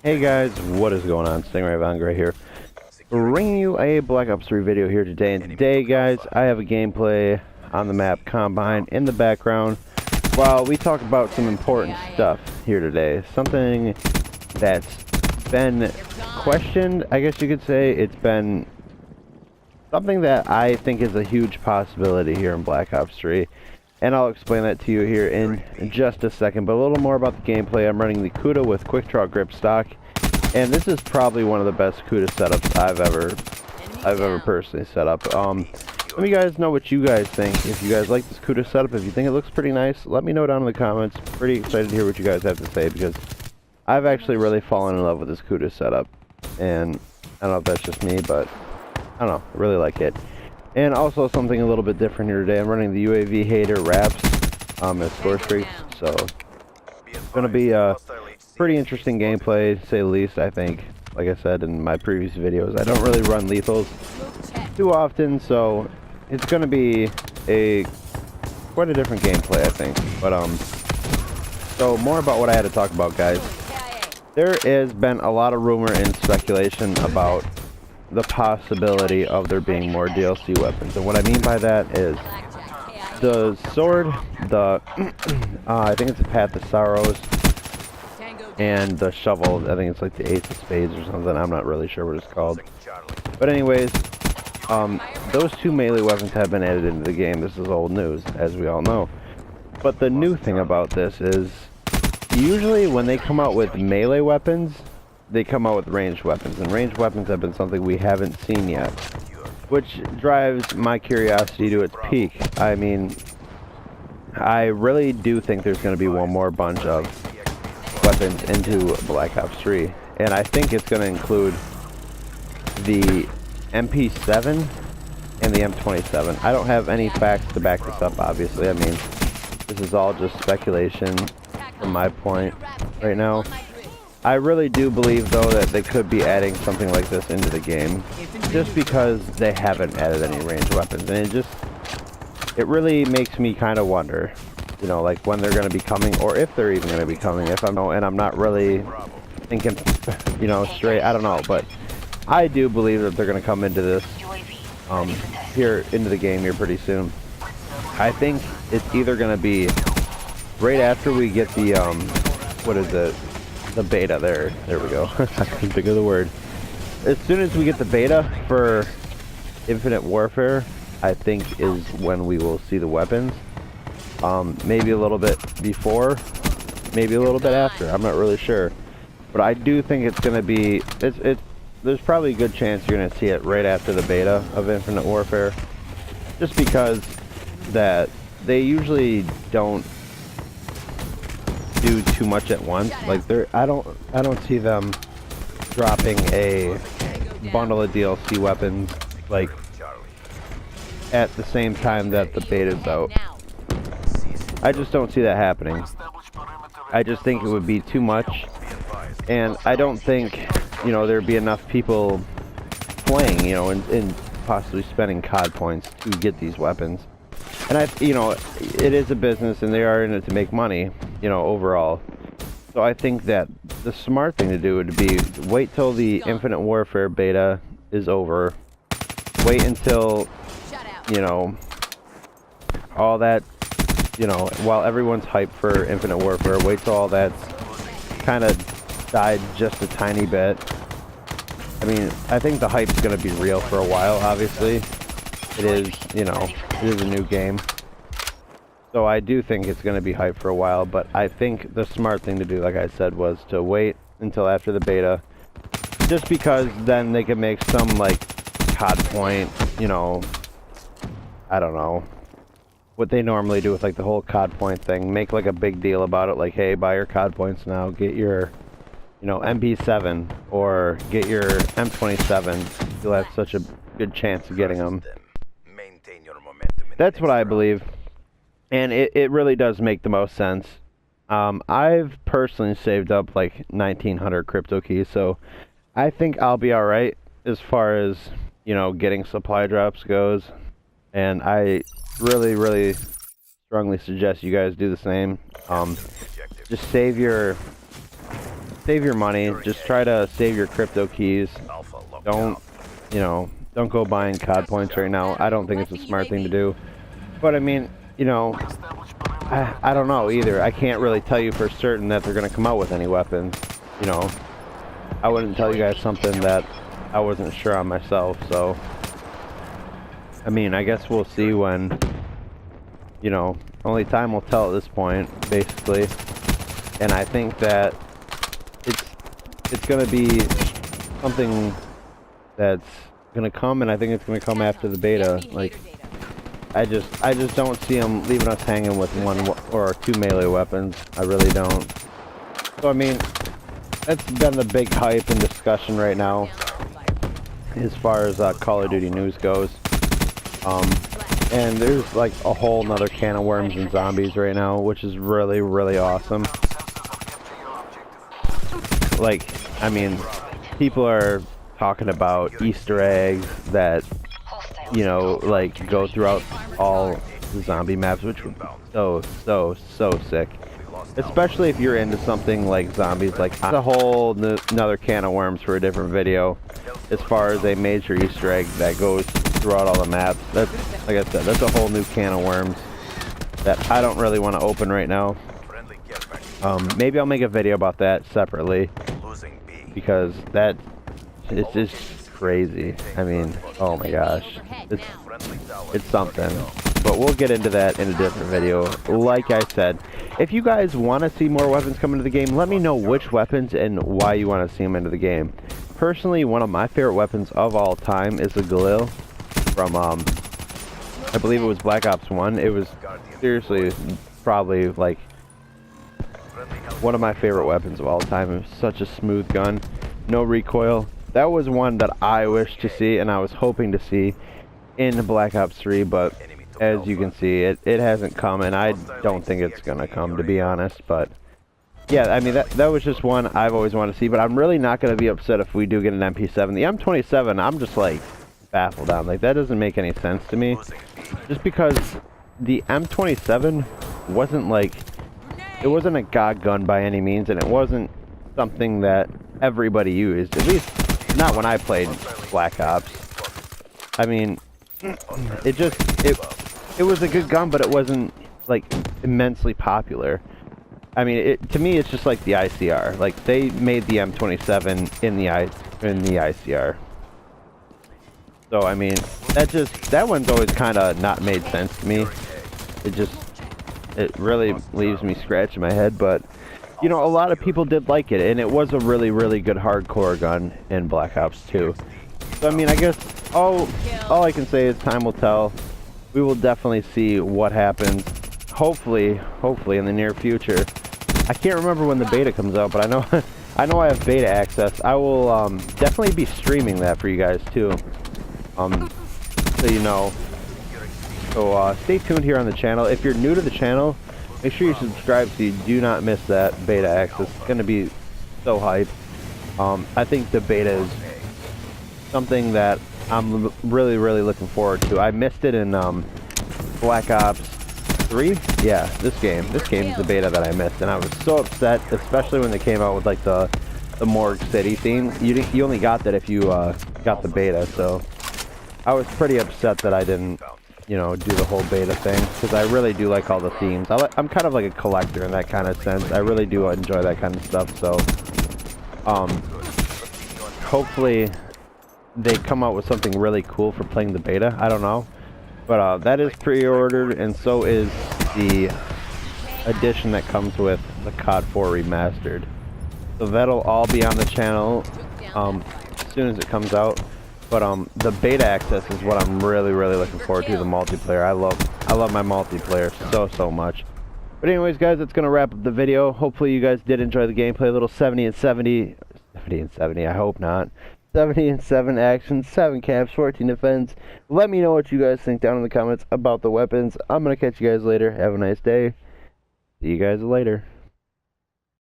Hey guys, what is going on? Stingray Vangray here, bringing you a Black Ops 3 video here today. And today, guys, I have a gameplay on the map Combine in the background while we talk about some important stuff here today. Something that's been questioned, I guess you could say. It's been something that I think is a huge possibility here in Black Ops 3. And I'll explain that to you here in just a second. But a little more about the gameplay. I'm running the CUDA with Quick Draw Grip Stock, and this is probably one of the best CUDA setups I've ever personally set up. Let me guys know what you guys think. If you guys like this CUDA setup, if you think it looks pretty nice, let me know down in the comments. Pretty excited to hear what you guys have to say, because I've actually really fallen in love with this CUDA setup, and I don't know if that's just me, but I don't know, I really like it. And also something a little bit different here today. I'm running the UAV Hater Wraps as score streaks, so it's going to be a pretty interesting gameplay, to say the least, I think. Like I said in my previous videos, I don't really run lethals too often, so it's going to be quite a different gameplay, I think. But so more about what I had to talk about, guys. There has been a lot of rumor and speculation about the possibility of there being more DLC weapons, and what I mean by that is the sword, the I think it's the Path of Sorrows, and the shovel. I think it's like the Ace of Spades or something. I'm not really sure what it's called, but anyways, those two melee weapons have been added into the game. This is old news, as we all know. But the new thing about this is, usually when they come out with melee weapons, they come out with ranged weapons, and ranged weapons have been something we haven't seen yet, which drives my curiosity to its peak. I mean, I really do think there's going to be one more bunch of weapons into Black Ops 3, and I think it's going to include the MP7 and the M27. I don't have any facts to back this up, obviously. I mean, this is all just speculation from my point right now. I really do believe, though, that they could be adding something like this into the game, just because they haven't added any ranged weapons, and it really makes me kind of wonder, you know, like when they're going to be coming, or if they're even going to be coming. And I'm not really thinking, you know, straight. I don't know, but I do believe that they're going to come into this, into the game here pretty soon. I think it's either going to be right after we get the what is it? The beta. There we go. I couldn't think of the word. As soon as we get the beta for Infinite Warfare, I think is when we will see the weapons. Maybe a little bit before, maybe a little bit after. I'm not really sure, but I do think it's gonna be. There's probably a good chance you're gonna see it right after the beta of Infinite Warfare, just because that they usually don't do too much at once. Like I don't see them dropping a bundle of DLC weapons like at the same time that the beta's out. I just don't see that happening. I just think it would be too much, and I don't think, you know, there'd be enough people playing, you know, and possibly spending COD points to get these weapons. And you know, it is a business, and they are in it to make money, you know, overall. So I think that the smart thing to do would be wait till the Infinite Warfare beta is over. Wait until, you know, all that, you know, while everyone's hyped for Infinite Warfare, wait till all that's kind of died just a tiny bit. I mean, I think the hype's going to be real for a while, obviously. It is, you know, it is a new game. So I do think it's going to be hyped for a while, but I think the smart thing to do, like I said, was to wait until after the beta. Just because then they can make some, like, COD point, you know, I don't know, what they normally do with, like, the whole COD point thing. Make, like, a big deal about it, like, hey, buy your COD points now, get your, you know, MP7, or get your M27. You'll have such a good chance of getting them. That's what I believe, and it really does make the most sense. I've personally saved up like 1,900 crypto keys, so I think I'll be alright as far as, you know, getting supply drops goes, and I really strongly suggest you guys do the same. Just save your save your money. Just try to save your crypto keys. Don't, you know, don't go buying COD points right now. I don't think it's a smart thing to do. But I mean, you know, I don't know either. I can't really tell you for certain that they're going to come out with any weapons. You know, I wouldn't tell you guys something that I wasn't sure on myself. So, I mean, I guess we'll see when, you know, only time will tell at this point, basically. And I think that it's going to be something that's going to come, and I think it's going to come after the beta. Like, I just don't see them leaving us hanging with one or two melee weapons. I really don't. So I mean, that's been the big hype and discussion right now as far as Call of Duty news goes. And there's like a whole nother can of worms and zombies right now, which is really, really awesome. Like, I mean, people are talking about Easter eggs that, you know, like go throughout all the zombie maps, which would be so sick. Especially if you're into something like zombies. Like, a whole another can of worms for a different video as far as a major Easter egg that goes throughout all the maps. That's, like I said, that's a whole new can of worms that I don't really want to open right now. Maybe I'll make a video about that separately, because that, it's just crazy. I mean, oh my gosh, it's something. But we'll get into that in a different video. Like I said, if you guys want to see more weapons come into the game, let me know which weapons and why you want to see them into the game. Personally, one of my favorite weapons of all time is the Galil from, I believe it was Black Ops 1. It was seriously probably like one of my favorite weapons of all time. It was such a smooth gun, no recoil. That was one that I wished to see and I was hoping to see in Black Ops 3, but as you can see, it hasn't come, and I don't think it's gonna come, to be honest. But yeah, I mean, that was just one I've always wanted to see, but I'm really not gonna be upset if we do get an MP7. The M27, I'm just like baffled on. Like, that doesn't make any sense to me, just because the M27 wasn't like, it wasn't a god gun by any means, and it wasn't something that everybody used, at least not when I played Black Ops. I mean, it was a good gun, but it wasn't like immensely popular. I mean, to me, it's just like the ICR. Like, they made the M27 in the ICR. So I mean, that one's always kind of not made sense to me. It really leaves me scratching my head. But you know, a lot of people did like it, and it was a really, really good hardcore gun in Black Ops 2. So I mean, I guess all I can say is time will tell. We will definitely see what happens. Hopefully in the near future. I can't remember when the beta comes out, but I know I have beta access. I will definitely be streaming that for you guys too. So you know. So stay tuned here on the channel. If you're new to the channel, make sure you subscribe so you do not miss that beta access. It's gonna be so hype. I think the beta is something that I'm really, really looking forward to. I missed it in Black Ops 3. Yeah, this game is the beta that I missed, and I was so upset, especially when they came out with like the Morgue City theme. You only got that if you got the beta, so I was pretty upset that I didn't, you know, do the whole beta thing, because I really do like all the themes. I'm kind of like a collector in that kind of sense. I really do enjoy that kind of stuff. So hopefully they come out with something really cool for playing the beta. I don't know, but that is pre-ordered, and so is the edition that comes with the COD 4 remastered. So that'll all be on the channel as soon as it comes out. But the beta access is what I'm really, really looking forward to. The multiplayer. I love my multiplayer so much. But anyways, guys, that's gonna wrap up the video. Hopefully you guys did enjoy the gameplay. A little 70 and 70. I hope not. 70 and 7 action, 7 caps, 14 defense. Let me know what you guys think down in the comments about the weapons. I'm gonna catch you guys later. Have a nice day. See you guys later.